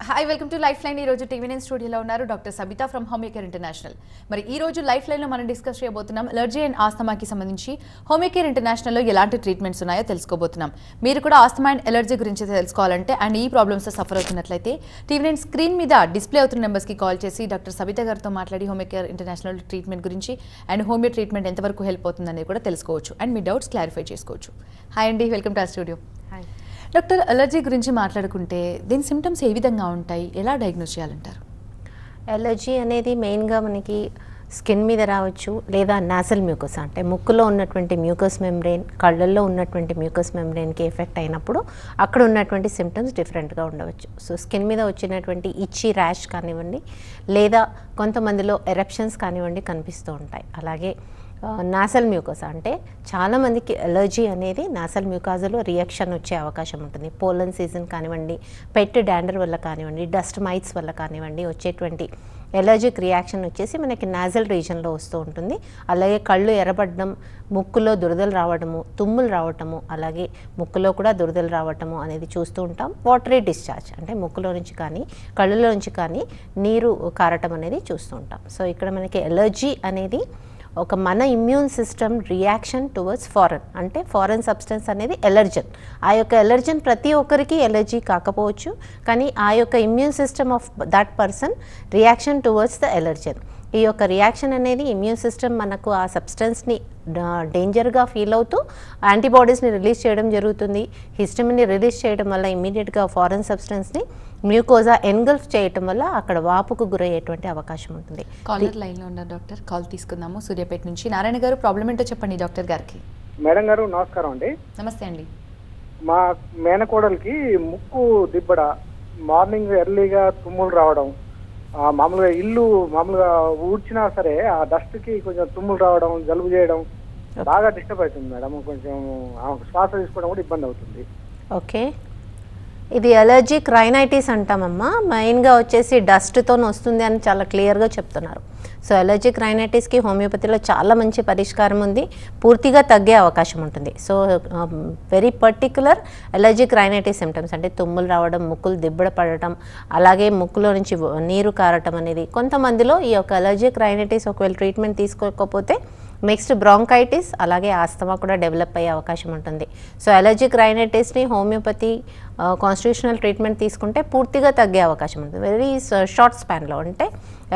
Hi welcome to life line. ఈ రోజు TV nine స్టూడియోలో ఉన్నారు doctor Sabitha from Homeocare international. మరి ఈ రోజు లైఫ్ లైన్లో మనం డిస్కస్ చేయబోతున్నాం అలర్జీ అండ్ ఆస్తమాకి సంబంధించి హోమియోకేర్ ఇంటర్నేషనల్లో ఎలాంటి ట్రీట్మెంట్స్ ఉన్నాయో తెలుసుకోబోతున్నాం. మీరు కూడా ఆస్తమా అండ్ ఎలర్జీ గురించి తెలుసుకోవాలంటే అండ్ ఈ ప్రాబ్లమ్స్ సఫర్ అవుతున్నట్లయితే టీవీ నైన్ స్క్రీన్ మీద డిస్ప్లే అవుతున్న నెంబర్స్కి కాల్ చేసి డాక్టర్ సబితా గారితో మాట్లాడి హోమియోకేర్ ఇంటర్నేషనల్ ట్రీట్మెంట్ గురించి అండ్ హోమియో ట్రీట్మెంట్ ఎంతవరకు హెల్ప్ అవుతుందనేది కూడా తెలుసుకోవచ్చు అండ్ మీ డౌట్స్ క్లారిఫై చేసుకోవచ్చు. హాయ్ అండి, వెల్కమ్ టు ఆ స్టూడియో. హాయ్ డాక్టర్, అలర్జీ గురించి మాట్లాడుకుంటే దీని సిమ్టమ్స్ ఏ విధంగా ఉంటాయి, ఎలా డయాగ్నోస్ చేయాలంటారు? ఎలర్జీ అనేది మెయిన్గా మనకి స్కిన్ మీద రావచ్చు, లేదా నాసల్ మ్యూకస్ అంటే ముక్కులో ఉన్నటువంటి మ్యూకస్ మెంబ్రెయిన్, కళ్ళల్లో ఉన్నటువంటి మ్యూకస్ మెంబ్రెయిన్కి ఎఫెక్ట్ అయినప్పుడు అక్కడ ఉన్నటువంటి సిమ్టమ్స్ డిఫరెంట్గా ఉండవచ్చు. సో స్కిన్ మీద వచ్చినటువంటి ఇచ్చి ర్యాష్ కానివ్వండి, లేదా కొంతమందిలో ఎరప్షన్స్ కానివ్వండి కనిపిస్తూ ఉంటాయి. అలాగే నాసల్ మ్యూకస్ అంటే చాలామందికి ఎలర్జీ అనేది నాసల్ మ్యూకాజలో రియాక్షన్ వచ్చే అవకాశం ఉంటుంది. పోలన్ సీజన్ కానివ్వండి, పెట్ డాండర్ వల్ల కానివ్వండి, డస్ట్ మైట్స్ వల్ల కానివ్వండి వచ్చేటువంటి ఎలర్జిక్ రియాక్షన్ వచ్చేసి మనకి నాజల్ రీజన్లో వస్తూ ఉంటుంది. అలాగే కళ్ళు ఎర్రబడడం, ముక్కులో దురదలు రావడము, తుమ్ములు రావటము, అలాగే ముక్కులో కూడా దురదలు రావటము అనేది చూస్తూ ఉంటాం. వాటరీ డిశ్చార్జ్ అంటే ముక్కులో నుంచి కానీ కళ్ళలో నుంచి కానీ నీరు కారటం అనేది చూస్తూ ఉంటాం. సో ఇక్కడ మనకి ఎలర్జీ అనేది ఒక మన immune system reaction towards foreign అంటే ఫారెన్ సబ్స్టెన్స్ అనేది ఎలర్జన్. ఆ యొక్క ఎలర్జన్ ప్రతి ఒక్కరికి ఎలర్జీ కాకపోవచ్చు, కానీ ఆ యొక్క immune system of that person reaction towards the allergen. ఈ యొక్క రియాక్షన్ అనేది ఇమ్యూన్ సిస్టమ్ మనకు ఆ సబ్స్టెన్స్ని డేంజర్గా ఫీల్ అవుతూ యాంటీబాడీస్ని రిలీజ్ చేయడం జరుగుతుంది. హిస్టమిన్ని రిలీజ్ చేయడం వల్ల ఇమీడియట్గా ఫారెన్ సబ్స్టెన్స్ని మ్యూకోజా ఎన్గల్ఫ్ చేయటం వల్ల అక్కడ వాపుకు గురయ్యేటువంటి అవకాశం ఉంటుంది. కాలర్ లైన్లో ఉన్నారు డాక్టర్, కాల్ తీసుకుందాము. సూర్యాపేట నుంచి నారాయణ గారు, ప్రాబ్లం ఏంటో చెప్పండి డాక్టర్ గారికి. మేడం గారు నమస్కారం అండి. నమస్తే అండి. మా మేనకోడలికి ముక్కు దిబ్బడ, మార్నింగ్ ఎర్లీగా తుమ్ములు రావడం, మామూలుగా ఇల్లు మామూలుగా ఊడ్చినా సరే ఆ డస్ట్కి కొంచెం తుమ్ములు రావడం, జలుబు చేయడం బాగా డిస్టర్బ్ అవుతుంది మేడం. కొంచెం శ్వాస తీసుకోవడం కూడా ఇబ్బంది అవుతుంది. ఓకే, ఇది ఎలర్జిక్ రైనైటిస్ అంటామమ్మా. మెయిన్గా వచ్చేసి డస్ట్తో వస్తుంది అని చాలా క్లియర్గా చెప్తున్నారు. సో ఎలర్జిక్ రైనైటిస్కి హోమియోపతిలో చాలా మంచి పరిష్కారం ఉంది, పూర్తిగా తగ్గే అవకాశం ఉంటుంది. So very particular allergic rhinitis symptoms అంటే తుమ్ములు రావడం, ముక్కులు దిబ్బడ పడటం, అలాగే ముక్కులో నుంచి నీరు కారటం అనేది కొంతమందిలో ఈ యొక్క ఎలర్జిక్ రైనైటిస్ ఒకవేళ ట్రీట్మెంట్ తీసుకోకపోతే నెక్స్ట్ బ్రాంకైటిస్ అలాగే ఆస్తమా కూడా డెవలప్ అయ్యే అవకాశం ఉంటుంది. సో ఎలర్జిక్ రైనైటిస్ని హోమియోపతి కాన్స్టిట్యూషనల్ ట్రీట్మెంట్ తీసుకుంటే పూర్తిగా తగ్గే అవకాశం ఉంటుంది. వెరీ షార్ట్ స్పాన్లో అంటే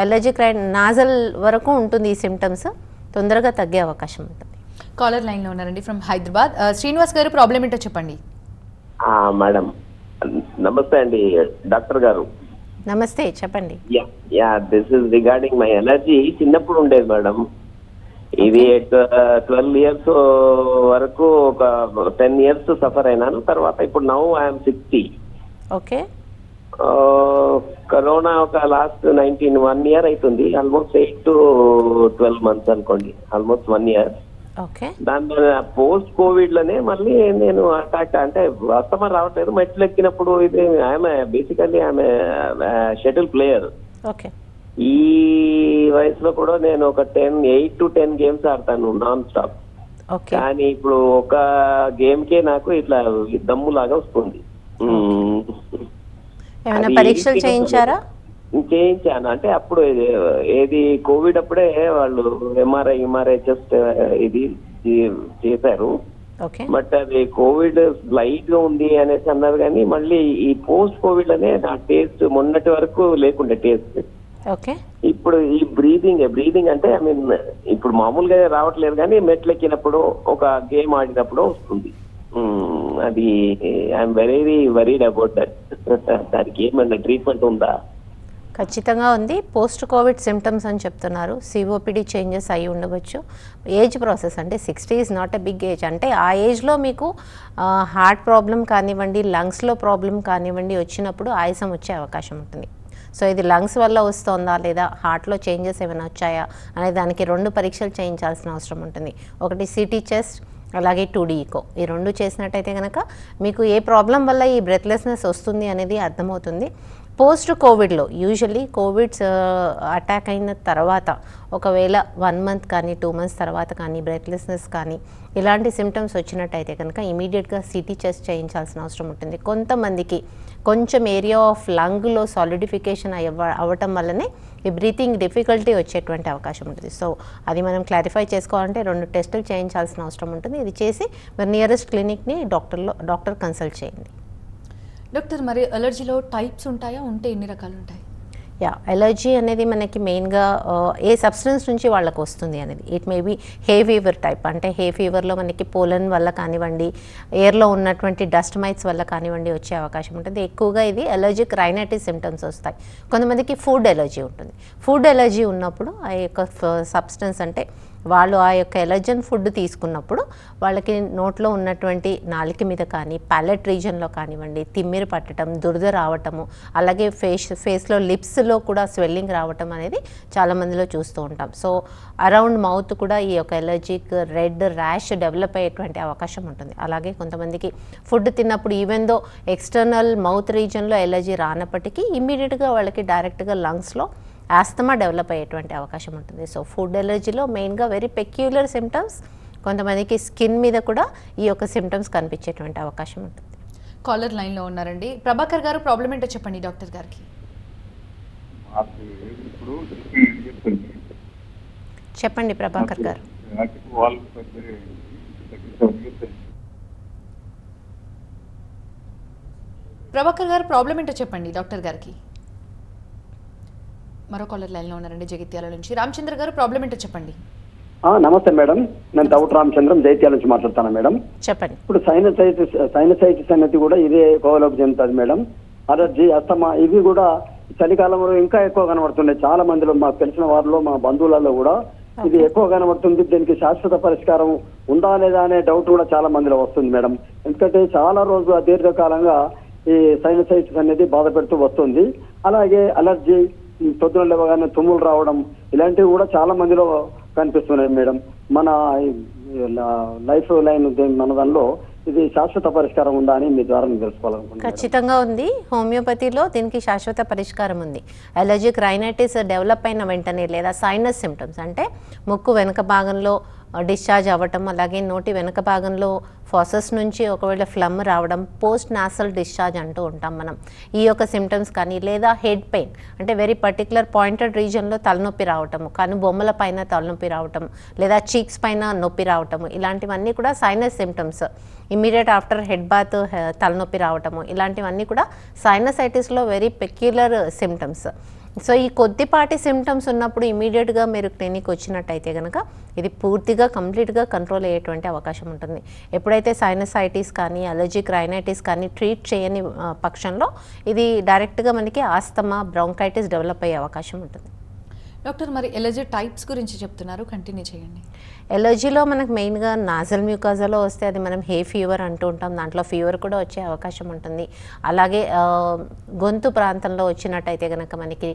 ఎలర్జిక్ నాజల్ వరకు ఉంటుంది ఈ సిమ్టమ్స్, తొందరగా తగ్గే అవకాశం ఉంటుంది. కాలర్ లైన్లో ఉన్నారండి ఫ్రమ్ హైదరాబాద్. శ్రీనివాస్ గారు, ప్రాబ్లం ఏంటో చెప్పండి. మేడం నమస్తే అండి డాక్టర్ గారు. నమస్తే, చెప్పండి. This is regarding my allergy. చిన్నప్పుడు ఉండేది మేడం, ఇది 12 years వరకు, ఒక 10 years సఫర్ అయినాను. తర్వాత ఇప్పుడు నౌ ఐఎమ్ 60. ఓకే, కరోనా ఒక లాస్ట్ 1 year అవుతుంది, ఆల్మోస్ట్ 8 to 12 months అనుకోండి, ఆల్మోస్ట్ 1 year. ఓకే, దాని పోస్ట్ కోవిడ్ లోనే మళ్ళీ నేను అటాక్ అంటే వాస్తవం రావట్లేదు. మెట్లు ఎక్కినప్పుడు ఇది ఆమె బేసికల్లీ ఆమె షటిల్ ప్లేయర్. ఓకే, ఈ వయసులో కూడా నేను ఒక 8 to 10 గేమ్స్ ఆడతాను నాన్ స్టాప్. ఓకే, కానీ ఇప్పుడు ఒక గేమ్ కే నాకు ఇట్లా దమ్ము లాగా వస్తుంది. ఏమైనా పరీక్షలు చేయించారా? చేయించాను, అంటే అప్పుడు ఏది కోవిడ్ అప్పుడే వాళ్ళు ఎంఆర్ఐ చెస్ట్ ఇది చేశారు. ఓకే, బట్ అది కోవిడ్ లైట్ గా ఉంది అనేసి అన్నారు. కానీ మళ్ళీ ఈ పోస్ట్ కోవిడ్ అనే నా టేస్ట్ మొన్నటి వరకు లేకుండే టేస్ట్. ఓకే, ఇప్పుడు ఈ బ్రీదింగ్ అంటే ఐ మీన్ ఇప్పుడు మామూలుగా రావట్లేదు, కానీ మెట్లు ఎక్కినప్పుడు ఒక గేమ్ ఆడినప్పుడు వస్తుంది. అది I'm very worried about that. దానికి ఏమన్నా ట్రీట్మెంట్ ఉందా? ఖచ్చితంగా ఉంది. పోస్ట్ కోవిడ్ సిమ్టమ్స్ అని చెప్తున్నారు. సిఓపిడి చేంజెస్ అయి ఉండవచ్చు. ఏజ్ ప్రాసెస్ అంటే 60 is not a big age. అంటే ఆ ఏజ్లో మీకు హార్ట్ ప్రాబ్లం కానివ్వండి, లంగ్స్లో ప్రాబ్లం కానివ్వండి వచ్చినప్పుడు ఆయాసం వచ్చే అవకాశం ఉంటుంది. సో ఇది లంగ్స్ వల్ల వస్తుందా లేదా హార్ట్లో చేంజెస్ ఏమైనా వచ్చాయా అనే దానికి 2 పరీక్షలు చేయించాల్సిన అవసరం ఉంటుంది. ఒకటి సిటీ చెస్ట్, అలాగే 2D ఈకో. ఈ 2 చేసినట్టయితే కనుక మీకు ఏ ప్రాబ్లం వల్ల ఈ బ్రెత్లెస్నెస్ వస్తుంది అనేది అర్థమవుతుంది. పోస్ట్ కోవిడ్లో యూజువల్లీ కోవిడ్ అటాక్ అయిన తర్వాత ఒకవేళ 1 month కానీ 2 months తర్వాత కానీ బ్రెత్లెస్నెస్ కానీ ఇలాంటి సిమ్టమ్స్ వచ్చినట్టయితే కనుక ఇమీడియట్గా సిటీ చెస్ట్ చేయించాల్సిన అవసరం ఉంటుంది. కొంతమందికి కొంచెం ఏరియా ఆఫ్ లంగ్లో సాలిడిఫికేషన్ అవ్వటం వల్లనే ఈ బ్రీతింగ్ డిఫికల్టీ వచ్చేటువంటి అవకాశం ఉంటుంది. సో అది మనం క్లారిఫై చేసుకోవాలంటే 2 టెస్టులు చేయించాల్సిన అవసరం ఉంటుంది. ఇది చేసి మరి నియరెస్ట్ క్లినిక్ని డాక్టర్ కన్సల్ట్ చేయండి. డాక్టర్, మరి అలర్జీలో టైప్స్ ఉంటాయా? ఉంటే ఎన్ని రకాలు ఉంటాయి? ఎలర్జీ అనేది మనకి మెయిన్గా ఏ సబ్స్టెన్స్ నుంచి వాళ్ళకు వస్తుంది అనేది. It may be hay fever type, అంటే హే ఫీవర్లో మనకి పోలన్ వల్ల కానివ్వండి, ఎయిర్లో ఉన్నటువంటి డస్ట్ మైట్స్ వల్ల కానివ్వండి వచ్చే అవకాశం ఉంటుంది. ఎక్కువగా ఇది ఎలర్జిక్ రైనైటిస్ సిమ్టమ్స్ వస్తాయి. కొంతమందికి ఫుడ్ ఎలర్జీ ఉంటుంది. ఫుడ్ ఎలర్జీ ఉన్నప్పుడు ఆ యొక్క సబ్స్టెన్స్ అంటే వాళ్ళు ఆ యొక్క ఎలర్జన్ ఫుడ్ తీసుకున్నప్పుడు వాళ్ళకి నోట్లో ఉన్నటువంటి నాలుక మీద కానీ ప్యాలెట్ రీజన్లో కానివ్వండి తిమ్మిరి పట్టడం, దురద రావటము, అలాగే ఫేస్లో లిప్స్లో కూడా స్వెల్లింగ్ రావటం అనేది చాలామందిలో చూస్తూ ఉంటాం. సో అరౌండ్ మౌత్ కూడా ఈ యొక్క ఎలర్జిక్ రెడ్ ర్యాష్ డెవలప్ అయ్యేటువంటి అవకాశం ఉంటుంది. అలాగే కొంతమందికి ఫుడ్ తిన్నప్పుడు ఈవెన్ దో ఎక్స్టర్నల్ మౌత్ రీజన్లో ఎలర్జీ రానప్పటికీ ఇమ్మీడియట్గా వాళ్ళకి డైరెక్ట్గా లంగ్స్లో ఆస్తమా డెవలప్ అయ్యేటువంటి అవకాశం ఉంటుంది. సో ఫుడ్ ఎలర్జీలో మెయిన్గా వెరీ పెక్యులర్ సిమ్టమ్స్, కొంతమందికి స్కిన్ మీద కూడా ఈ యొక్క సిమ్టమ్స్ కనిపించేటువంటి అవకాశం ఉంటుంది. కాలర్ లైన్లో ఉన్నారండి. ప్రభాకర్ గారు, ప్రాబ్లం ఏంటో చెప్పండి డాక్టర్ గారికి. చెప్పండి ప్రభాకర్ గారు. ప్రభాకర్ గారు, ప్రాబ్లం ఏంటో చెప్పండి డాక్టర్ గారికి. మరో కాలర్ లైన్లో ఉన్నారండి జగిత్యాల నుంచి. రామచంద్ర గారు, ప్రాబ్లం ఏంటో చెప్పండి. నమస్తే మేడం, నేను డౌట్ రామచంద్రం జైత్యాల నుంచి మాట్లాడుతాను మేడం. చెప్పండి. ఇప్పుడు సైనసైటిస్ అనేది కూడా ఇదే కోవలోకి చెందుతుంది మేడం. అలర్జీ, అస్తమా ఇవి కూడా చలికాలంలో ఇంకా ఎక్కువ కనబడుతున్నాయి. చాలా మందిలో మాకు తెలిసిన వారిలో, మా బంధువులలో కూడా ఇది ఎక్కువ కనబడుతుంది. దీనికి శాశ్వత పరిష్కారం ఉందా లేదా అనే డౌట్ కూడా చాలా మందిలో వస్తుంది మేడం. ఎందుకంటే చాలా రోజు దీర్ఘకాలంగా ఈ సైనసైటిస్ అనేది బాధ పెడుతూ వస్తుంది. అలాగే అలర్జీ, పొద్దున లేవగానే తుమ్ములు రావడం, ఇలాంటివి కూడా చాలా మందిలో కనిపిస్తున్నాయి మేడం. మన లైఫ్ లైన్ మన దానిలో ఇది శాశ్వత పరిష్కారం ఉందా అని మీ ద్వారా తెలుసుకోవాలనుకుంటున్నాను. ఖచ్చితంగా ఉంది. హోమియోపతిలో దీనికి శాశ్వత పరిష్కారం ఉంది. అలర్జిక్ రైనైటిస్ డెవలప్ అయిన వెంటనే లేదా సైనస్ సిమ్టమ్స్ అంటే ముక్కు వెనుక భాగంలో డిశ్చార్జ్ అవ్వటం, అలాగే నోటి వెనుక భాగంలో ఫాసస్ నుంచి ఒకవేళ ఫ్లమ్ రావడం, పోస్ట్ నాసల్ డిశ్చార్జ్ అంటూ ఉంటాం మనం. ఈ యొక్క సిమ్టమ్స్ కానీ, లేదా హెడ్ పెయిన్ అంటే వెరీ పర్టికులర్ పాయింటెడ్ రీజన్లో తలనొప్పి రావటము, కనుబొమ్మల పైన తలనొప్పి రావటం, లేదా చీక్స్ పైన నొప్పి రావటము, ఇలాంటివన్నీ కూడా sinus symptoms. Immediate after head bath తలనొప్పి రావటము, ఇలాంటివన్నీ కూడా సైనసైటిస్లో వెరీ పెక్యులర్ సిమ్టమ్స్. సో ఈ కొద్దిపాటి సిమ్టమ్స్ ఉన్నప్పుడు ఇమీడియట్గా మీరు క్లినిక్ వచ్చినట్టయితే కనుక ఇది పూర్తిగా కంప్లీట్గా కంట్రోల్ అయ్యేటువంటి అవకాశం ఉంటుంది. ఎప్పుడైతే సైనసైటిస్ కానీ అలర్జిక్ రైనైటిస్ కానీ ట్రీట్ చేయని పక్షంలో ఇది డైరెక్ట్గా మనకి ఆస్తమా, బ్రాంకైటిస్ డెవలప్ అయ్యే అవకాశం ఉంటుంది. డాక్టర్, మరి ఎలర్జీ టైప్స్ గురించి చెప్తున్నారు, కంటిన్యూ చేయండి. ఎలర్జీలో మనకు మెయిన్గా నాజల్ మ్యూకాజాలో వస్తే అది మనం హే ఫీవర్ అంటూ ఉంటాం. దాంట్లో ఫీవర్ కూడా వచ్చే అవకాశం ఉంటుంది. అలాగే గొంతు ప్రాంతంలో వచ్చినట్టయితే కనుక మనకి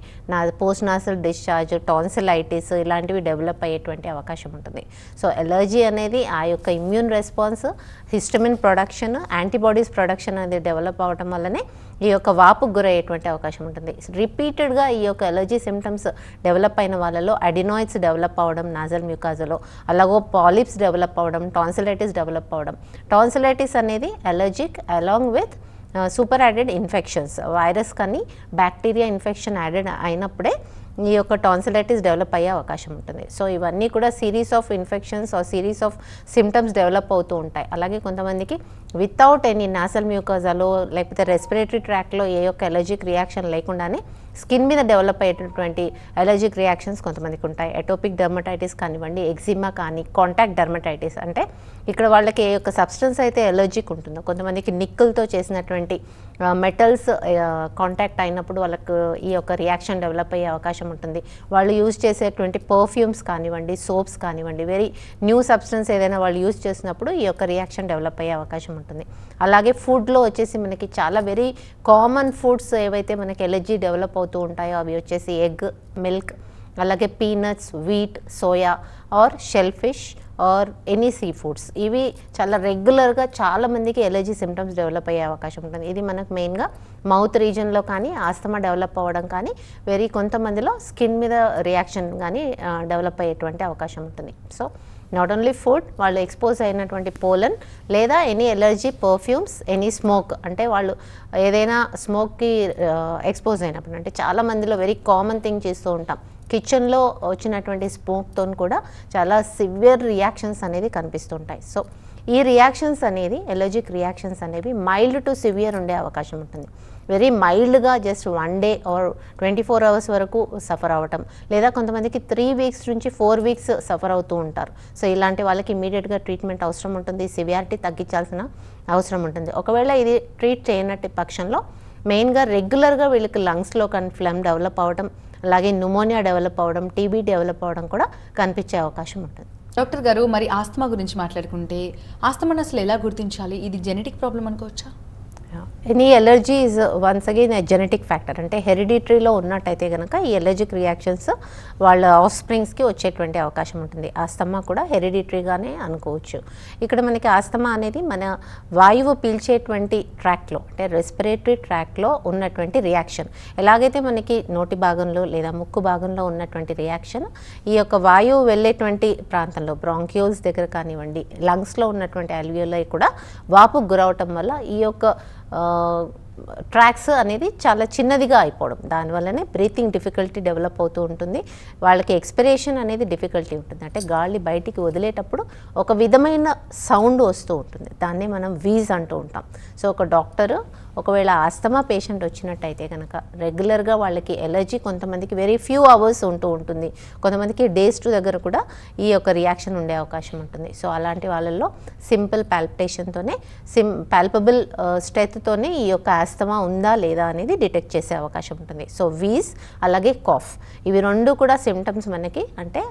పోస్ట్ నాసల్ డిశ్చార్జ్, టాన్సిలైటిస్ ఇలాంటివి డెవలప్ అయ్యేటువంటి అవకాశం ఉంటుంది. సో ఎలర్జీ అనేది ఆ యొక్క immune response, histamine production, antibodies production అనేది డెవలప్ అవ్వడం వల్లనే ఈ యొక్క వాపుకు గురయ్యేటువంటి అవకాశం ఉంటుంది. రిపీటెడ్గా ఈ యొక్క ఎలర్జీ సిమ్టమ్స్ డెవలప్ అయిన వాళ్ళలో అడినాయిడ్స్ డెవలప్ అవ్వడం నాజల్ మ్యూకాజాలో, అలాగో పాలిప్స్ డెవలప్ అవ్వడం, టాన్సిలైటిస్ డెవలప్ అవ్వడం. టాన్సిలైటిస్ అనేది allergic along with super added infections, virus కానీ బ్యాక్టీరియా ఇన్ఫెక్షన్ యాడెడ్ అయినప్పుడే ఈ యొక్క టాన్సిలైటిస్ డెవలప్ అయ్యే అవకాశం ఉంటుంది. సో ఇవన్నీ కూడా series of infections or series of symptoms develop అవుతూ ఉంటాయి. అలాగే కొంతమందికి వితౌట్ ఎనీ నాసల్ మ్యూకోజాలో లేకపోతే రెస్పిరేటరీ ట్రాక్లో ఏ యొక్క ఎలర్జిక్ రియాక్షన్ లేకుండానే స్కిన్ మీద డెవలప్ అయ్యేటటువంటి ఎలర్జిక్ రియాక్షన్స్ కొంతమందికి ఉంటాయి. ఎటోపిక్ డర్మటైటిస్ కానివ్వండి, ఎగ్జిమా కానీ, కాంటాక్ట్ డర్మటైటిస్ అంటే ఇక్కడ వాళ్ళకి ఏ యొక్క సబ్స్టెన్స్ అయితే ఎలర్జిక్ ఉంటుందో, కొంతమందికి నిక్కులతో చేసినటువంటి మెటల్స్ కాంటాక్ట్ అయినప్పుడు వాళ్ళకు ఈ యొక్క రియాక్షన్ డెవలప్ అయ్యే అవకాశం ఉంటుంది. వాళ్ళు యూజ్ చేసేటువంటి పర్ఫ్యూమ్స్ కానివ్వండి, సోప్స్ కానివ్వండి, వెరీ న్యూ సబ్స్టెన్స్ ఏదైనా వాళ్ళు యూజ్ చేసినప్పుడు ఈ యొక్క రియాక్షన్ డెవలప్ అయ్యే అవకాశం ఉంటుంది. అలాగే ఫుడ్లో వచ్చేసి మనకి చాలా వెరీ కామన్ ఫుడ్స్ ఏవైతే మనకి ఎలర్జీ డెవలప్ అవుతూ ఉంటాయో అవి వచ్చేసి ఎగ్, మిల్క్, అలాగే peanuts, wheat, soya or shall fish or any sea foods. ఇవి చాలా రెగ్యులర్గా చాలామందికి ఎలర్జీ సిమ్టమ్స్ డెవలప్ అయ్యే అవకాశం ఉంటుంది. ఇది మనకు మెయిన్గా మౌత్ రీజన్లో కానీ ఆస్తమా డెవలప్ అవ్వడం కానీ, కొంతమందిలో స్కిన్ మీద రియాక్షన్ కానీ డెవలప్ అయ్యేటువంటి అవకాశం ఉంటుంది. సో నాట్ ఓన్లీ ఫుడ్, వాళ్ళు ఎక్స్పోజ్ అయినటువంటి పోలన్ లేదా any allergy perfumes, any smoke, అంటే వాళ్ళు ఏదైనా స్మోక్కి ఎక్స్పోజ్ అయినప్పుడు, అంటే చాలా మందిలో వెరీ కామన్ థింగ్ చేస్తూ ఉంటాం, కిచెన్లో వచ్చినటువంటి స్మోక్తో కూడా చాలా సివియర్ రియాక్షన్స్ అనేది కనిపిస్తుంటాయి. సో ఈ రియాక్షన్స్ అనేది, ఎలర్జిక్ రియాక్షన్స్ అనేవి మైల్డ్ టు సివియర్ ఉండే అవకాశం ఉంటుంది. వెరీ మైల్డ్గా జస్ట్ 1 డే ఆర్ 24 అవర్స్ వరకు సఫర్ అవ్వటం, లేదా కొంతమందికి 3 వీక్స్ నుంచి 4 వీక్స్ సఫర్ అవుతూ ఉంటారు. సో ఇలాంటి వాళ్ళకి ఇమీడియట్గా ట్రీట్మెంట్ అవసరం ఉంటుంది, సివియారిటీ తగ్గించాల్సిన అవసరం ఉంటుంది. ఒకవేళ ఇది ట్రీట్ చేయనట్టి పక్షంలో మెయిన్గా రెగ్యులర్గా వీళ్ళకి లంగ్స్లో ఫ్లమ్ డెవలప్ అవ్వడం, అలాగే న్యూమోనియా డెవలప్ అవ్వడం, టీబీ డెవలప్ అవ్వడం కూడా కనిపించే అవకాశం ఉంటుంది. డాక్టర్ గారు, మరి ఆస్తమా గురించి మాట్లాడుకుంటే ఆస్తమాను అసలు ఎలా గుర్తించాలి? ఇది జెనెటిక్ ప్రాబ్లం అనుకోవచ్చా? Any allergy is once again genetic factor. అంటే హెరిడిటరీలో ఉన్నట్టయితే కనుక ఈ ఎలర్జిక్ రియాక్షన్స్ వాళ్ళ ఆఫ్ స్ప్రింగ్స్కి వచ్చేటువంటి అవకాశం ఉంటుంది. ఆస్తమా కూడా హెరిడిటరీగానే అనుకోవచ్చు. ఇక్కడ మనకి ఆస్తమా అనేది మన వాయువు పీల్చేటువంటి ట్రాక్లో, అంటే రెస్పిరేటరీ ట్రాక్లో ఉన్నటువంటి రియాక్షన్. ఎలాగైతే మనకి నోటి భాగంలో లేదా ముక్కు భాగంలో ఉన్నటువంటి రియాక్షన్ ఈ యొక్క వాయువు వెళ్ళేటువంటి ప్రాంతంలో బ్రాంక్యూల్స్ దగ్గర కానివ్వండి, లంగ్స్లో ఉన్నటువంటి అల్వియోలై కూడా వాపుకు గురవటం వల్ల ఈ యొక్క ట్రాక్స్ అనేది చాలా చిన్నదిగా అయిపోవడం, దానివల్లనే బ్రీతింగ్ డిఫికల్టీ డెవలప్ అవుతూ ఉంటుంది. వాళ్ళకి ఎక్స్పిరేషన్ అనేది డిఫికల్టీ ఉంటుంది, అంటే గాలి బయటికి వదిలేటప్పుడు ఒక విధమైన సౌండ్ వస్తూ ఉంటుంది, దాన్ని మనం వీజ్ అంటూ ఉంటాం. సో ఒక డాక్టరు ఒకవేళ ఆస్తమా పేషెంట్ వచ్చినట్టయితే కనుక రెగ్యులర్గా వాళ్ళకి ఎలర్జీ కొంతమందికి వెరీ ఫ్యూ అవర్స్ ఉంటూ ఉంటుంది, కొంతమందికి డేస్ టు దగ్గర కూడా ఈ యొక్క రియాక్షన్ ఉండే అవకాశం ఉంటుంది. సో అలాంటి వాళ్ళల్లో సింపుల్ పాల్పిటేషన్తోనే పాల్పబుల్ స్ట్రెత్తోనే ఈ యొక్క ఆస్తమా ఉందా లేదా అనేది డిటెక్ట్ చేసే అవకాశం ఉంటుంది. సో వీజ్ అలాగే కాఫ్, ఇవి రెండు కూడా సిమ్టమ్స్ మనకి, అంటే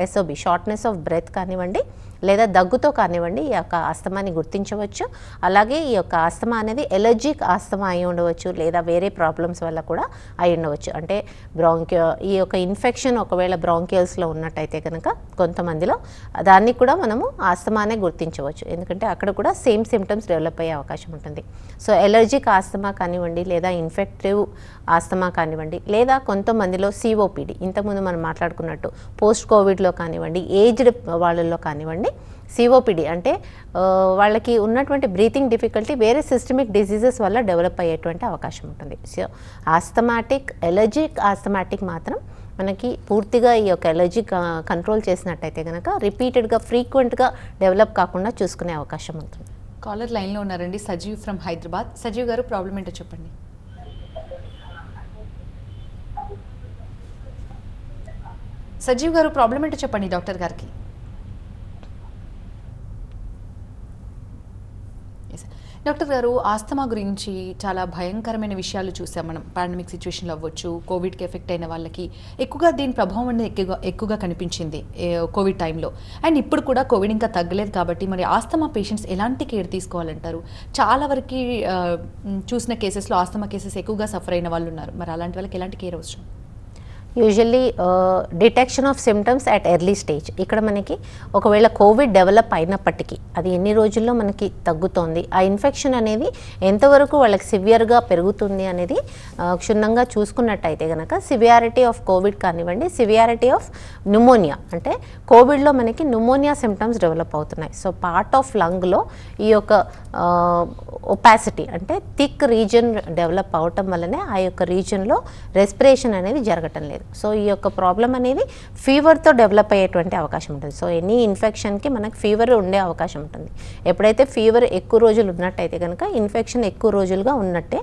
ఎస్ఓబి షార్ట్నెస్ ఆఫ్ బ్రెత్ కానివ్వండి లేదా దగ్గుతో కానివ్వండి ఈ యొక్క ఆస్తమాని గుర్తించవచ్చు. అలాగే ఈ యొక్క ఆస్తమా అనేది ఎలర్జిక్ ఆస్తమా అయి ఉండవచ్చు, లేదా వేరే ప్రాబ్లమ్స్ వల్ల కూడా అయి ఉండవచ్చు. అంటే ఈ యొక్క ఇన్ఫెక్షన్ ఒకవేళ బ్రాంకియల్స్లో ఉన్నట్టయితే కనుక కొంతమందిలో దాన్ని కూడా మనము ఆస్తమానే గుర్తించవచ్చు, ఎందుకంటే అక్కడ కూడా సేమ్ సిమ్టమ్స్ డెవలప్ అయ్యే అవకాశం ఉంటుంది. సో ఎలర్జిక్ ఆస్తమా కానివ్వండి, లేదా ఇన్ఫెక్టివ్ ఆస్తమా కానివ్వండి, లేదా కొంతమందిలో సిఓపిడి, ఇంతకుముందు మనం మాట్లాడుకున్నట్టు పోస్ట్ కోవిడ్లో కానివ్వండి, ఏజ్డ్ వాళ్ళల్లో కానివ్వండి, సిఓపిడి అంటే వాళ్ళకి ఉన్నటువంటి బ్రీతింగ్ డిఫికల్టీ వేరే సిస్టమిక్ డిసీజెస్ వల్ల డెవలప్ అయ్యేటువంటి అవకాశం ఉంటుంది. సో ఆస్తమాటిక్, ఎలర్జిక్ ఆస్తమాటిక్ మాత్రం మనకి పూర్తిగా ఈ యొక్క ఎలర్జీ కంట్రోల్ చేసినట్టయితే కనుక రిపీటెడ్గా ఫ్రీక్వెంట్గా డెవలప్ కాకుండా చూసుకునే అవకాశం ఉంటుంది. కాలర్ లైన్లో ఉన్నారండి, సజీవ్ ఫ్రమ్ హైదరాబాద్. సజీవ్ గారు, ప్రాబ్లం ఏంటో చెప్పండి. సజీవ్ గారు, ప్రాబ్లం ఏంటో చెప్పండి డాక్టర్ గారికి. డాక్టర్ గారు, ఆస్తమా గురించి చాలా భయంకరమైన విషయాలు చూసాం మనం. పాండమిక్ సిచ్యువేషన్లో అవ్వచ్చు, కోవిడ్కి ఎఫెక్ట్ అయిన వాళ్ళకి ఎక్కువగా దీని ప్రభావం అనేది ఎక్కువగా కనిపించింది కోవిడ్ టైంలో. అండ్ ఇప్పుడు కూడా కోవిడ్ ఇంకా తగ్గలేదు కాబట్టి మరి ఆస్తమా పేషెంట్స్ ఎలాంటి కేర్ తీసుకోవాలంటారు? చాలా వరకు చూసిన కేసెస్లో ఆస్తమా కేసెస్ ఎక్కువగా సఫర్ అయిన వాళ్ళు ఉన్నారు. మరి అలాంటి వాళ్ళకి ఎలాంటి కేర్ అవసరం? Usually detection of symptoms at early stage. ఇక్కడ మనకి ఒకవేళ కోవిడ్ డెవలప్ అయినప్పటికీ అది ఎన్ని రోజుల్లో మనకి తగ్గుతోంది, ఆ ఇన్ఫెక్షన్ అనేది ఎంతవరకు వాళ్ళకి సివియర్గా పెరుగుతుంది అనేది క్షుణ్ణంగా చూసుకున్నట్టయితే కనుక సివియారిటీ ఆఫ్ కోవిడ్ కానివ్వండి, సివియారిటీ ఆఫ్ న్యూమోనియా, అంటే కోవిడ్లో మనకి న్యూమోనియా సిమ్టమ్స్ డెవలప్ అవుతున్నాయి. సో పార్ట్ ఆఫ్ లంగ్లో ఈ యొక్క ఒపాసిటీ అంటే థిక్ రీజన్ డెవలప్ అవటం వల్లనే ఆ యొక్క రీజన్లో రెస్పిరేషన్ అనేది జరగటం లేదు. సో ఈ యొక్క ప్రాబ్లం అనేది ఫీవర్తో డెవలప్ అయ్యేటువంటి అవకాశం ఉంటుంది. సో ఎనీ ఇన్ఫెక్షన్కి మనకు ఫీవర్ ఉండే అవకాశం ఉంటుంది. ఎప్పుడైతే ఫీవర్ ఎక్కువ రోజులు ఉన్నట్టయితే కనుక ఇన్ఫెక్షన్ ఎక్కువ రోజులుగా ఉన్నట్టే.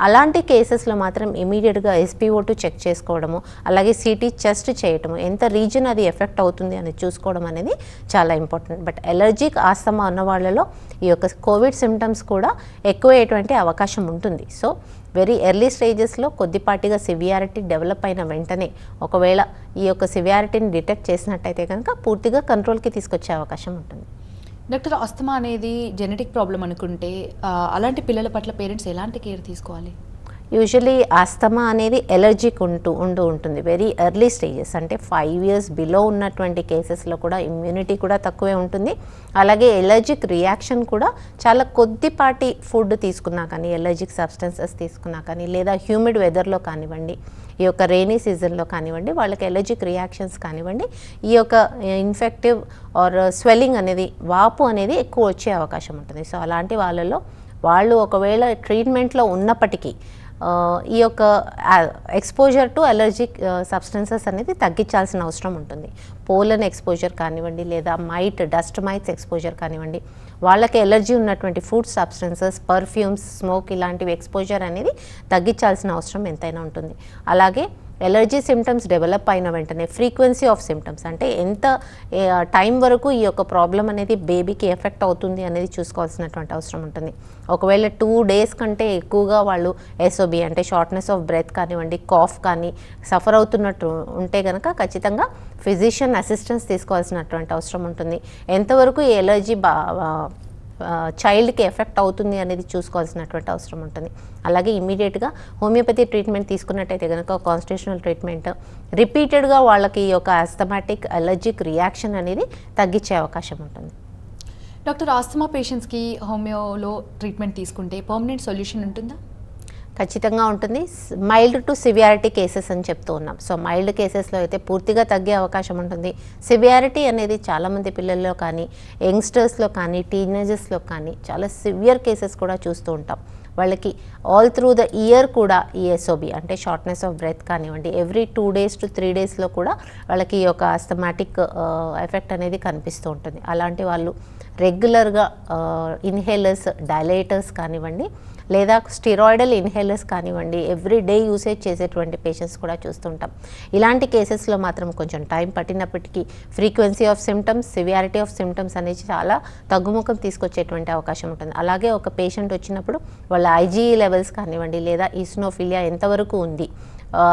అలాంటి కేసెస్లో మాత్రం ఇమీడియట్గా SpO2 చెక్ చేసుకోవడము, అలాగే సిటీ చెస్ట్ చేయటము, ఎంత రీజన్ అది ఎఫెక్ట్ అవుతుంది అని చూసుకోవడం అనేది చాలా ఇంపార్టెంట్. బట్ ఎలర్జిక్ ఆస్తమా ఉన్న వాళ్ళలో ఈ యొక్క కోవిడ్ సిమ్టమ్స్ కూడా ఎక్కువయ్యేటువంటి అవకాశం ఉంటుంది. సో వెరీ ఎర్లీ స్టేజెస్లో కొద్దిపాటిగా సివియారిటీ డెవలప్ అయిన వెంటనే ఒకవేళ ఈ యొక్క సివియారిటీని డిటెక్ట్ చేసినట్టయితే కనుక పూర్తిగా కంట్రోల్కి తీసుకొచ్చే అవకాశం ఉంటుంది. డాక్టర్, ఆస్తమా అనేది జెనెటిక్ ప్రాబ్లం అనుకుంటే అలాంటి పిల్లల పట్ల పేరెంట్స్ ఎలాంటి కేర్ తీసుకోవాలి? యూజువలీ ఆస్తమా అనేది ఎలర్జిక్ ఉంటుంది వెరీ ఎర్లీ స్టేజెస్, అంటే 5 years బిలో ఉన్నటువంటి కేసెస్లో కూడా ఇమ్యూనిటీ కూడా తక్కువే ఉంటుంది. అలాగే ఎలర్జిక్ రియాక్షన్ కూడా చాలా కొద్దిపాటి ఫుడ్ తీసుకున్నా కానీ, ఎలర్జిక్ సబ్స్టెన్సెస్ తీసుకున్నా కానీ, లేదా హ్యూమిడ్ వెదర్లో కానివ్వండి, ఈ యొక్క రెయినీ సీజన్లో కానివ్వండి, వాళ్ళకి ఎలర్జిక్ రియాక్షన్స్ కానివ్వండి, ఈ యొక్క ఇన్ఫెక్టివ్ ఆర్ స్వెల్లింగ్ అనేది, వాపు అనేది ఎక్కువ వచ్చే అవకాశం ఉంటుంది. సో అలాంటి వాళ్ళలో వాళ్ళు ఒకవేళ ట్రీట్మెంట్లో ఉన్నప్పటికీ ఈ యొక్క ఎక్స్పోజర్ టు అలర్జిక్ సబ్స్టెన్సెస్ అనేది తగ్గించాల్సిన అవసరం ఉంటుంది. పోలన్ ఎక్స్పోజర్ కానివ్వండి, లేదా డస్ట్ మైట్స్ ఎక్స్పోజర్ కానివ్వండి, వాళ్ళకి ఎలర్జీ ఉన్నటువంటి ఫుడ్ సబ్స్టెన్సెస్, పర్ఫ్యూమ్స్, స్మోక్ ఇలాంటివి ఎక్స్పోజర్ అనేది తగ్గించాల్సిన అవసరం ఎంతైనా ఉంటుంది. అలాగే ఎలర్జీ సిమ్టమ్స్ డెవలప్ అయిన వెంటనే ఫ్రీక్వెన్సీ ఆఫ్ సిమ్టమ్స్, అంటే ఎంత టైం వరకు ఈ యొక్క ప్రాబ్లం అనేది బేబీకి ఎఫెక్ట్ అవుతుంది అనేది చూసుకోవాల్సినటువంటి అవసరం ఉంటుంది. ఒకవేళ 2 days కంటే ఎక్కువగా వాళ్ళు ఎస్ఓబి అంటే షార్ట్నెస్ ఆఫ్ బ్రెత్ కానివ్వండి, కాఫ్ కానీ సఫర్ అవుతున్నట్టు ఉంటే కనుక ఖచ్చితంగా ఫిజిషియన్ అసిస్టెన్స్ తీసుకోవాల్సినటువంటి అవసరం ఉంటుంది. ఎంతవరకు ఈ ఎలర్జీ చైల్డ్కి ఎఫెక్ట్ అవుతుంది అనేది చూసుకోవాల్సినటువంటి అవసరం ఉంటుంది. అలాగే ఇమీడియట్గా హోమియోపతి ట్రీట్మెంట్ తీసుకున్నట్టయితే కనుక కాన్స్టిట్యూషనల్ ట్రీట్మెంట్ రిపీటెడ్గా వాళ్ళకి ఈ యొక్క ఆస్థమాటిక్ అలర్జిక్ రియాక్షన్ అనేది తగ్గించే అవకాశం ఉంటుంది. డాక్టర్, ఆస్తమా పేషెంట్స్కి హోమియోలో ట్రీట్మెంట్ తీసుకుంటే పర్మనెంట్ సొల్యూషన్ ఉంటుందా? ఖచ్చితంగా ఉంటుంది. మైల్డ్ టు సివియారిటీ కేసెస్ అని చెప్తూ ఉన్నాం. సో మైల్డ్ కేసెస్లో అయితే పూర్తిగా తగ్గే అవకాశం ఉంటుంది. సివియారిటీ అనేది చాలామంది పిల్లల్లో కానీ, యంగ్స్టర్స్లో కానీ, టీనేజర్స్లో కానీ చాలా సివియర్ కేసెస్ కూడా చూస్తూ ఉంటాం. వాళ్ళకి ఆల్ త్రూ ద ఇయర్ కూడా ఈ ఎస్ఓబి అంటే షార్ట్నెస్ ఆఫ్ బ్రెత్ కానివ్వండి, ఎవ్రీ 2 days to 3 daysలో కూడా వాళ్ళకి ఈ యొక్క ఆస్థమాటిక్ ఎఫెక్ట్ అనేది కనిపిస్తూ ఉంటుంది. అలాంటి వాళ్ళు రెగ్యులర్గా ఇన్హేలర్స్, డైలేటర్స్ కానివ్వండి, లేదా స్టిరాయిడల్ ఇన్హేలర్స్ కానివ్వండి, ఎవ్రీ డే యూసేజ్ చేసేటువంటి పేషెంట్స్ కూడా చూస్తుంటాం. ఇలాంటి కేసెస్లో మాత్రం కొంచెం టైం పట్టినప్పటికీ frequency of symptoms, severity of symptoms అనేది చాలా తగ్గుముఖం తీసుకొచ్చేటువంటి అవకాశం ఉంటుంది. అలాగే ఒక పేషెంట్ వచ్చినప్పుడు వాళ్ళ ఐజీఈ లెవెల్స్ కానివ్వండి, లేదా ఈస్నోఫిలియా ఎంతవరకు ఉంది,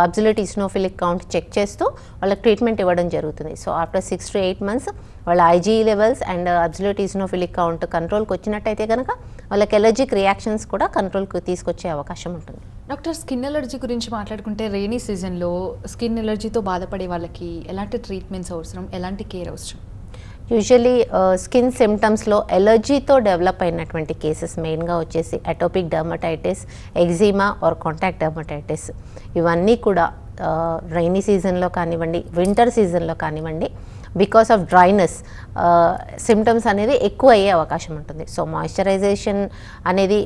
అబ్సల్యూట్ ఈస్నోఫిలిక్ కౌంట్ చెక్ చేస్తూ వాళ్ళకి ట్రీట్మెంట్ ఇవ్వడం జరుగుతుంది. సో ఆఫ్టర్ 6 to 8 months వాళ్ళ IgE levels and absolute eosinophilic count కంట్రోల్కి వచ్చినట్టయితే కనుక వాళ్ళకి ఎలర్జిక్ రియాక్షన్స్ కూడా కంట్రోల్కి తీసుకొచ్చే అవకాశం ఉంటుంది. డాక్టర్, స్కిన్ ఎలర్జీ గురించి మాట్లాడుకుంటే రెయినీ సీజన్లో స్కిన్ ఎలర్జీతో బాధపడే వాళ్ళకి ఎలాంటి ట్రీట్మెంట్స్ అవసరం, ఎలాంటి కేర్ అవసరం? యూజువలీ స్కిన్ సిమ్టమ్స్లో ఎలర్జీతో డెవలప్ అయినటువంటి కేసెస్ మెయిన్గా వచ్చేసి atopic dermatitis, eczema or contact dermatitis, ఇవన్నీ కూడా రైనీ సీజన్లో కానివ్వండి, వింటర్ సీజన్లో కానివ్వండి, బికాస్ ఆఫ్ డ్రైనెస్ సిమ్టమ్స్ అనేది ఎక్కువ అయ్యే అవకాశం ఉంటుంది. సో మాయిశ్చరైజేషన్ అనేది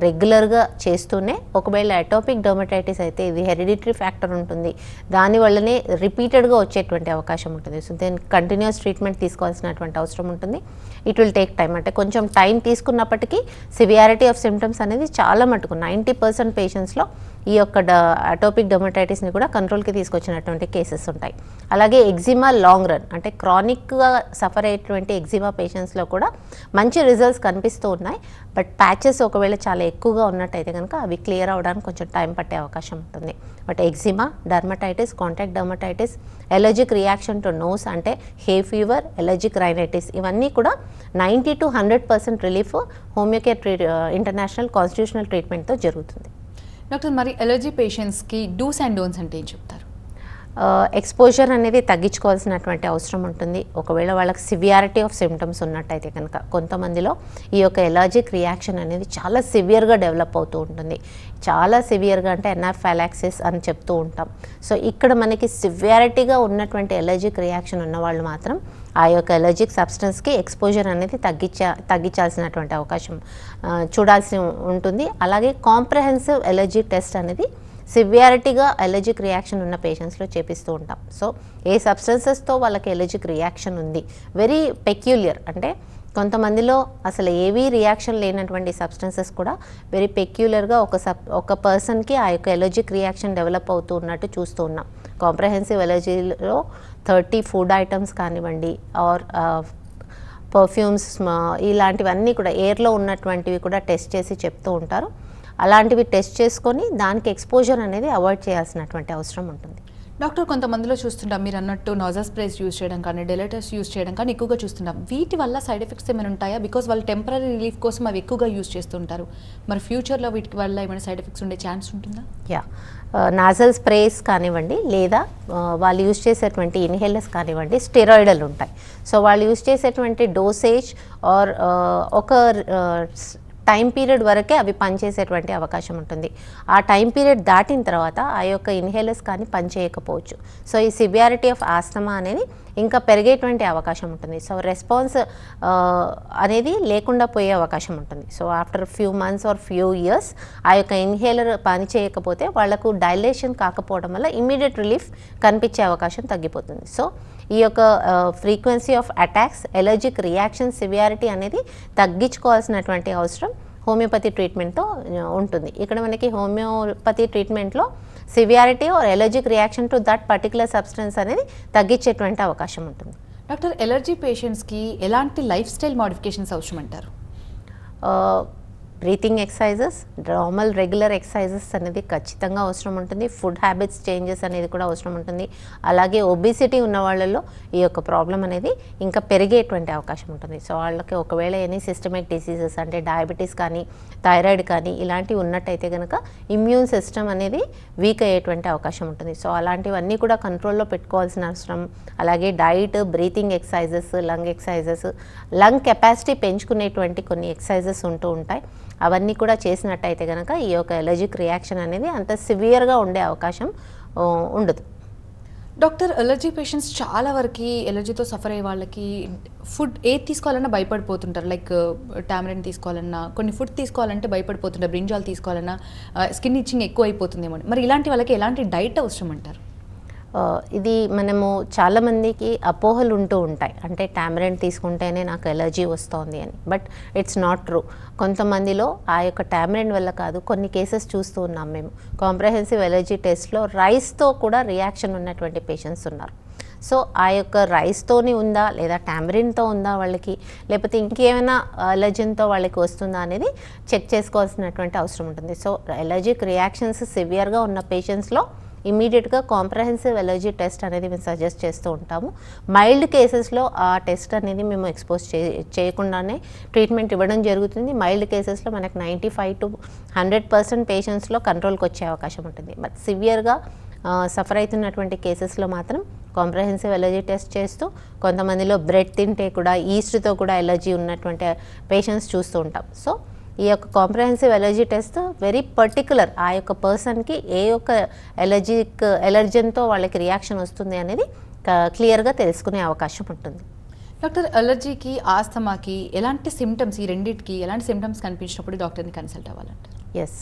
రెగ్యులర్గా చేస్తూనే, ఒకవేళ అటోపిక్ డర్మటైటిస్ అయితే ఇది హెరిడిటరీ ఫ్యాక్టర్ ఉంటుంది, దానివల్లనే రిపీటెడ్గా వచ్చేటువంటి అవకాశం ఉంటుంది. సో దీని కంటిన్యూస్ ట్రీట్మెంట్ తీసుకోవాల్సినటువంటి అవసరం ఉంటుంది. ఇట్ విల్ టేక్ టైం, అంటే కొంచెం టైం తీసుకున్నప్పటికీ సివియారిటీ ఆఫ్ సిమ్టమ్స్ అనేది చాలా మటుకు 90% పేషెంట్స్లో ఈ యొక్క అటోపిక్ డర్మటైటిస్ని కూడా కంట్రోల్కి తీసుకొచ్చినటువంటి కేసెస్ ఉంటాయి. అలాగే ఎగ్జిమా లాంగ్ రన్ అంటే క్రానిక్గా సఫర్ అయ్యేటువంటి ఎగ్జిమా పేషెంట్స్లో కూడా మంచి రిజల్ట్స్ కనిపిస్తూ ఉన్నాయి. బట్ ప్యాచెస్ ఒకవేళ చాలా ఎక్కువగా ఉన్నట్టయితే కనుక అవి క్లియర్ అవ్వడానికి కొంచెం టైం పట్టే అవకాశం ఉంటుంది. But eczema, dermatitis, contact dermatitis, allergic reaction to nose అంటే హే ఫీవర్, ఎలర్జిక్ రైనైటిస్, ఇవన్నీ కూడా 90 to 100% relief Homeocare International constitutional ట్రీట్మెంట్తో జరుగుతుంది. డాక్టర్, మరి ఎలర్జీ పేషెంట్స్కి డూస్ అండ్ డోన్స్ అంటే ఏం చెప్తారు? ఎక్స్పోజర్ అనేది తగ్గించుకోవాల్సినటువంటి అవసరం ఉంటుంది. ఒకవేళ వాళ్ళకి సివియారిటీ ఆఫ్ సిమ్టమ్స్ ఉన్నట్టయితే కనుక, కొంతమందిలో ఈ యొక్క ఎలర్జిక్ రియాక్షన్ అనేది చాలా సివియర్గా డెవలప్ అవుతూ ఉంటుంది. చాలా సివియర్గా అంటే ఎనాఫైలాక్సిస్ అని చెప్తూ ఉంటాం. సో ఇక్కడ మనకి సివియారిటీగా ఉన్నటువంటి ఎలర్జిక్ రియాక్షన్ ఉన్న వాళ్ళు మాత్రం ఆ యొక్క ఎలర్జిక్ సబ్స్టెన్స్కి ఎక్స్పోజర్ అనేది తగ్గించాల్సినటువంటి అవకాశం చూడాల్సి ఉంటుంది. అలాగే కాంప్రహెన్సివ్ ఎలర్జీ టెస్ట్ అనేది సివియారిటీగా ఎలర్జిక్ రియాక్షన్ ఉన్న పేషెంట్స్లో చేపిస్తూ ఉంటాం. సో ఏ సబ్స్టెన్సెస్తో వాళ్ళకి ఎలర్జిక్ రియాక్షన్ ఉంది, వెరీ పెక్యులియర్, అంటే కొంతమందిలో అసలు ఏవీ రియాక్షన్ లేనటువంటి సబ్స్టెన్సెస్ కూడా వెరీ పెక్యులర్గా ఒక పర్సన్కి ఆ యొక్క ఎలర్జిక్ రియాక్షన్ డెవలప్ అవుతూ ఉన్నట్టు చూస్తూ ఉన్నాం. కాంప్రహెన్సివ్ ఎలర్జీలో 30 ఫుడ్ ఐటమ్స్ కానివ్వండి, ఆర్ పర్ఫ్యూమ్స్, ఇలాంటివన్నీ కూడా ఎయిర్లో ఉన్నటువంటివి కూడా టెస్ట్ చేసి చెప్తూ ఉంటారు. అలాంటివి టెస్ట్ చేసుకొని దానికి ఎక్స్పోజర్ అనేది అవాయిడ్ చేయాల్సినటువంటి అవసరం ఉంటుంది. డాక్టర్, కొంతమందిలో చూస్తుంటాం మీరు అన్నట్టు నాజల్ స్ప్రేస్ యూస్ చేయడం కానీ డెలేటర్స్ యూస్ చేయడం కానీ ఎక్కువగా చూస్తుంటాం. వీటి వల్ల సైడ్ ఎఫెక్ట్స్ ఏమైనా ఉంటాయా? బికాస్ వాళ్ళు టెంపరీ రిలీఫ్ కోసం అవి ఎక్కువగా యూస్ చేస్తుంటారు. మరి ఫ్యూచర్లో వీటి వల్ల ఏమైనా సైడ్ ఎఫెక్ట్స్ ఉండే ఛాన్స్ ఉంటుందా? యా, నాజల్ స్ప్రేస్ కానివ్వండి లేదా వాళ్ళు యూజ్ చేసేటువంటి ఇన్హేలర్స్ కానివ్వండి, స్టెరాయిడల్ ఉంటాయి. సో వాళ్ళు యూజ్ చేసేటువంటి డోసేజ్ ఆర్ ఒక టైం పీరియడ్ వరకే అవి పనిచేసేటువంటి అవకాశం ఉంటుంది. ఆ టైం పీరియడ్ దాటిన తర్వాత ఆ యొక్క ఇన్హేలర్స్ కానీ పనిచేయకపోవచ్చు. సో ఈ సివియారిటీ ఆఫ్ ఆస్తమా అనేది ఇంకా పెరిగేటువంటి అవకాశం ఉంటుంది. సో రెస్పాన్స్ అనేది లేకుండా పోయే అవకాశం ఉంటుంది. So after few months or few years ఆ యొక్క ఇన్హేలర్ పని చేయకపోతే వాళ్లకు డైలేషన్ కాకపోవడం వల్ల ఇమ్మీడియట్ రిలీఫ్ కనిపించే అవకాశం తగ్గిపోతుంది. సో ఈ యొక్క frequency of attacks, allergic reaction severity అనేది తగ్గించుకోవాల్సినటువంటి అవసరం హోమియోపతి ట్రీట్మెంట్తో ఉంటుంది. ఇక్కడ మనకి హోమియోపతి ట్రీట్మెంట్లో severity or allergic reaction to that particular substance అనేది తగ్గించేటువంటి అవకాశం ఉంటుంది. డాక్టర్, ఎలర్జీ పేషెంట్స్కి ఎలాంటి లైఫ్ స్టైల్ మోడిఫికేషన్స్ అవసరం అంటారు? Breathing exercises, normal regular exercises అనేది ఖచ్చితంగా అవసరం ఉంటుంది. ఫుడ్ హ్యాబిట్స్ చేంజెస్ అనేది కూడా అవసరం ఉంటుంది. అలాగే ఒబిసిటీ ఉన్న వాళ్ళల్లో ఈ యొక్క ప్రాబ్లం అనేది ఇంకా పెరిగేటువంటి అవకాశం ఉంటుంది. సో వాళ్ళకి ఒకవేళ ఎనీ సిస్టమిక్ డిసీజెస్ అంటే డయాబెటీస్ కానీ థైరాయిడ్ కానీ ఇలాంటివి ఉన్నట్టయితే కనుక ఇమ్యూన్ సిస్టమ్ అనేది వీక్ అయ్యేటువంటి అవకాశం ఉంటుంది. సో అలాంటివన్నీ కూడా కంట్రోల్లో పెట్టుకోవాల్సిన అవసరం. అలాగే diet, breathing exercises, lung exercises, lung capacity పెంచుకునేటువంటి కొన్ని ఎక్సర్సైజెస్ ఉంటూ ఉంటాయి. అవన్నీ కూడా చేసినట్టయితే కనుక ఈ యొక్క ఎలర్జిక్ రియాక్షన్ అనేది అంత సివియర్గా ఉండే అవకాశం ఉండదు. డాక్టర్, ఎలర్జీ పేషెంట్స్ చాలా వరకు ఎలర్జీతో సఫర్ అయ్యే వాళ్ళకి ఫుడ్ ఏది తీసుకోవాలన్నా భయపడిపోతుంటారు. లైక్ టామరిన్ తీసుకోవాలన్నా, కొన్ని ఫుడ్ తీసుకోవాలంటే భయపడిపోతుంటారు. బ్రింజాల్ తీసుకోవాలన్నా స్కిన్ ఇచ్చింగ్ ఎక్కువ అయిపోతుందేమో. మరి ఇలాంటి వాళ్ళకి ఎలాంటి డైట్ అవసరం అంటారు? ఇది మనము చాలామందికి అపోహలు ఉంటూ ఉంటాయి. అంటే టామరిన్ తీసుకుంటేనే నాకు ఎలర్జీ వస్తుంది అని. But it's not true. కొంతమందిలో ఆ యొక్క టామరిన్ వల్ల కాదు, కొన్ని కేసెస్ చూస్తూ ఉన్నాం మేము. కాంప్రహెన్సివ్ ఎలర్జీ టెస్ట్లో రైస్తో కూడా రియాక్షన్ ఉన్నటువంటి పేషెంట్స్ ఉన్నారు. సో ఆ యొక్క రైస్తోని ఉందా లేదా టామరిన్తో ఉందా వాళ్ళకి, లేకపోతే ఇంకేమైనా ఎలర్జీతో వాళ్ళకి వస్తుందా అనేది చెక్ చేసుకోవాల్సినటువంటి అవసరం ఉంటుంది. సో ఎలర్జిక్ రియాక్షన్స్ సివియర్గా ఉన్న పేషెంట్స్లో ఇమీడియట్గా కాంప్రహెన్సివ్ ఎలర్జీ టెస్ట్ అనేది మేము సజెస్ట్ చేస్తూ ఉంటాము. మైల్డ్ కేసెస్లో ఆ టెస్ట్ అనేది మేము ఎక్స్పోజ్ చేయకుండానే ట్రీట్మెంట్ ఇవ్వడం జరుగుతుంది. మైల్డ్ కేసెస్లో మనకు 95 to 100% పేషెంట్స్లో కంట్రోల్కి వచ్చే అవకాశం ఉంటుంది. బట్ సివియర్గా సఫర్ అవుతున్నటువంటి కేసెస్లో మాత్రం కాంప్రహెన్సివ్ ఎలర్జీ టెస్ట్ చేస్తూ, కొంతమందిలో బ్రెడ్ తింటే కూడా ఈస్ట్తో కూడా ఎలర్జీ ఉన్నటువంటి పేషెంట్స్ చూస్తూ ఉంటాం. సో ఈ యొక్క comprehensive allergy test very particular ఆ యొక్క పర్సన్కి ఏ యొక్క ఎలర్జన్తో వాళ్ళకి రియాక్షన్ వస్తుంది అనేది క్లియర్గా తెలుసుకునే అవకాశం ఉంటుంది. డాక్టర్, ఎలర్జీకి ఆస్తమాకి ఎలాంటి సిమ్టమ్స్, ఈ రెండింటికి ఎలాంటి సిమ్టమ్స్ కనిపించినప్పుడు డాక్టర్ని కన్సల్ట్ అవ్వాలంటారు? Yes,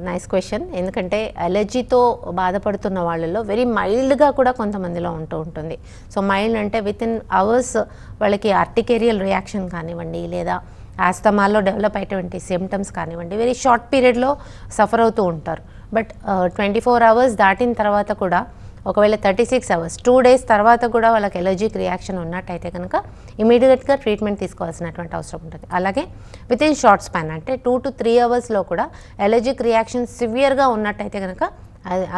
nice question. ఎందుకంటే అలర్జీతో బాధపడుతున్న వాళ్ళలో వెరీ మైల్డ్గా కూడా కొంతమందిలో ఉంటుంది. సో మైల్డ్ అంటే విత్ ఇన్ అవర్స్ వాళ్ళకి ఆర్టికేరియల్ రియాక్షన్ కానివ్వండి, లేదా ఆస్తమాలో డెవలప్ అయ్యేటువంటి సిమ్టమ్స్ కానివ్వండి, వెరీ షార్ట్ పీరియడ్లో సఫర్ అవుతూ ఉంటారు. బట్ 24 hours దాటిన తర్వాత కూడా, ఒకవేళ 36 hours 2 days తర్వాత కూడా వాళ్ళకి ఎలర్జిక్ రియాక్షన్ ఉన్నట్టయితే కనుక ఇమీడియట్గా ట్రీట్మెంట్ తీసుకోవాల్సినటువంటి అవసరం ఉంటుంది. అలాగే విత్ ఇన్ షార్ట్ స్పాన్ అంటే 2 to 3 hours కూడా ఎలర్జిక్ రియాక్షన్ సివియర్గా ఉన్నట్టయితే కనుక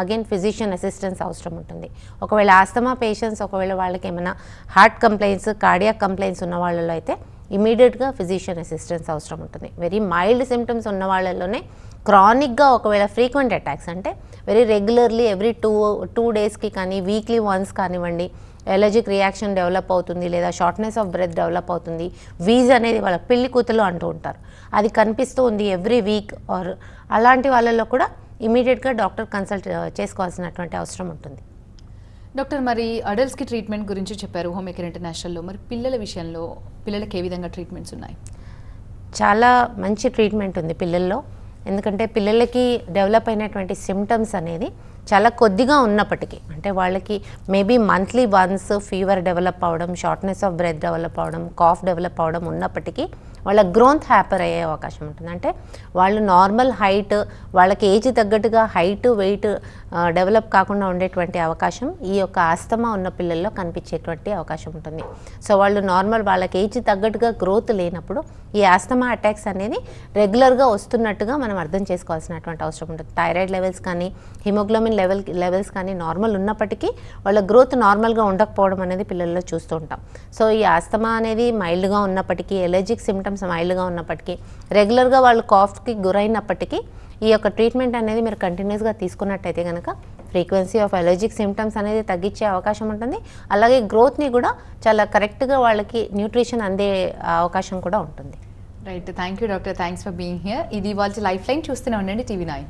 అగైన్ ఫిజిషియన్ అసిస్టెన్స్ అవసరం ఉంటుంది. ఒకవేళ ఆస్తమా పేషెంట్స్ ఒకవేళ వాళ్ళకి ఏమైనా హార్ట్ కంప్లైంట్స్, కార్డియాక్ కంప్లైంట్స్ ఉన్న వాళ్ళలో అయితే ఇమీడియట్గా ఫిజిషియన్ అసిస్టెన్స్ అవసరం ఉంటుంది. వెరీ మైల్డ్ సిమ్టమ్స్ ఉన్న వాళ్ళలోనే క్రానిక్గా ఒకవేళ ఫ్రీక్వెంట్ అటాక్స్ అంటే వెరీ రెగ్యులర్లీ ఎవ్రీ టూ డేస్కి కానీ వీక్లీ వన్స్ కానివ్వండి ఎలర్జిక్ రియాక్షన్ డెవలప్ అవుతుంది, లేదా షార్ట్నెస్ ఆఫ్ బ్రెత్ డెవలప్ అవుతుంది, వీజ్ అనేది వాళ్ళ పిల్లి కూతులు అంటూ ఉంటారు, అది కనిపిస్తూ ఉంది ఎవ్రీ వీక్ ఆర్ అలాంటి వాళ్ళలో కూడా ఇమీడియట్గా డాక్టర్ కన్సల్ట్ చేసుకోవాల్సినటువంటి అవసరం ఉంటుంది. డాక్టర్, మరి అడల్ట్స్కి ట్రీట్మెంట్ గురించి చెప్పారు హోమియోకేర్ ఇంటర్నేషనల్లో. మరి పిల్లల విషయంలో పిల్లలకి ఏ విధంగా ట్రీట్మెంట్స్ ఉన్నాయి? చాలా మంచి ట్రీట్మెంట్ ఉంది పిల్లల్లో. ఎందుకంటే పిల్లలకి డెవలప్ అయినటువంటి సిమ్టమ్స్ అనేది చాలా కొద్దిగా ఉన్నప్పటికీ, అంటే వాళ్ళకి maybe monthly once fever develop అవ్వడం, షార్ట్నెస్ ఆఫ్ బ్రెత్ డెవలప్ అవ్వడం, కాఫ్ డెవలప్ అవ్వడం ఉన్నప్పటికీ వాళ్ళ గ్రోత్ హ్యాపర్ అయ్యే అవకాశం ఉంటుంది. అంటే వాళ్ళు నార్మల్ హైట్, వాళ్ళకి ఏజ్ తగ్గట్టుగా హైట్ వెయిట్ డెవలప్ కాకుండా ఉండేటువంటి అవకాశం ఈ యొక్క ఆస్తమా ఉన్న పిల్లల్లో కనిపించేటువంటి అవకాశం ఉంటుంది. సో వాళ్ళు నార్మల్ వాళ్ళకి ఏజ్ తగ్గట్టుగా గ్రోత్ లేనప్పుడు ఈ ఆస్తమా అటాక్స్ అనేది రెగ్యులర్గా వస్తున్నట్టుగా మనం అర్థం చేసుకోవాల్సినటువంటి అవసరం ఉంటుంది. థైరాయిడ్ లెవెల్స్ కానీ హిమోగ్లోబిన్ లెవెల్స్ కానీ నార్మల్ ఉన్నప్పటికీ వాళ్ళ గ్రోత్ నార్మల్గా ఉండకపోవడం అనేది పిల్లల్లో చూస్తూ ఉంటాం. సో ఈ ఆస్తమా అనేది మైల్డ్గా ఉన్నప్పటికీ, ఎలర్జిక్ సిమ్టమ్స్ మైల్డ్గా ఉన్నప్పటికీ, రెగ్యులర్గా వాళ్ళు కాఫ్కి గురైనప్పటికీ ఈ యొక్క ట్రీట్మెంట్ అనేది మీరు కంటిన్యూస్గా తీసుకున్నట్టయితే కనుక ఫ్రీక్వెన్సీ ఆఫ్ అలర్జిక్ సిమ్టమ్స్ అనేది తగ్గించే అవకాశం ఉంటుంది. అలాగే గ్రోత్ని కూడా చాలా కరెక్ట్గా వాళ్ళకి న్యూట్రిషన్ అందే అవకాశం కూడా ఉంటుంది. Right, thank you doctor, thanks for being here. ఇది వాళ్ళ లైఫ్ లైన్. చూస్తూనే ఉండండి TV9.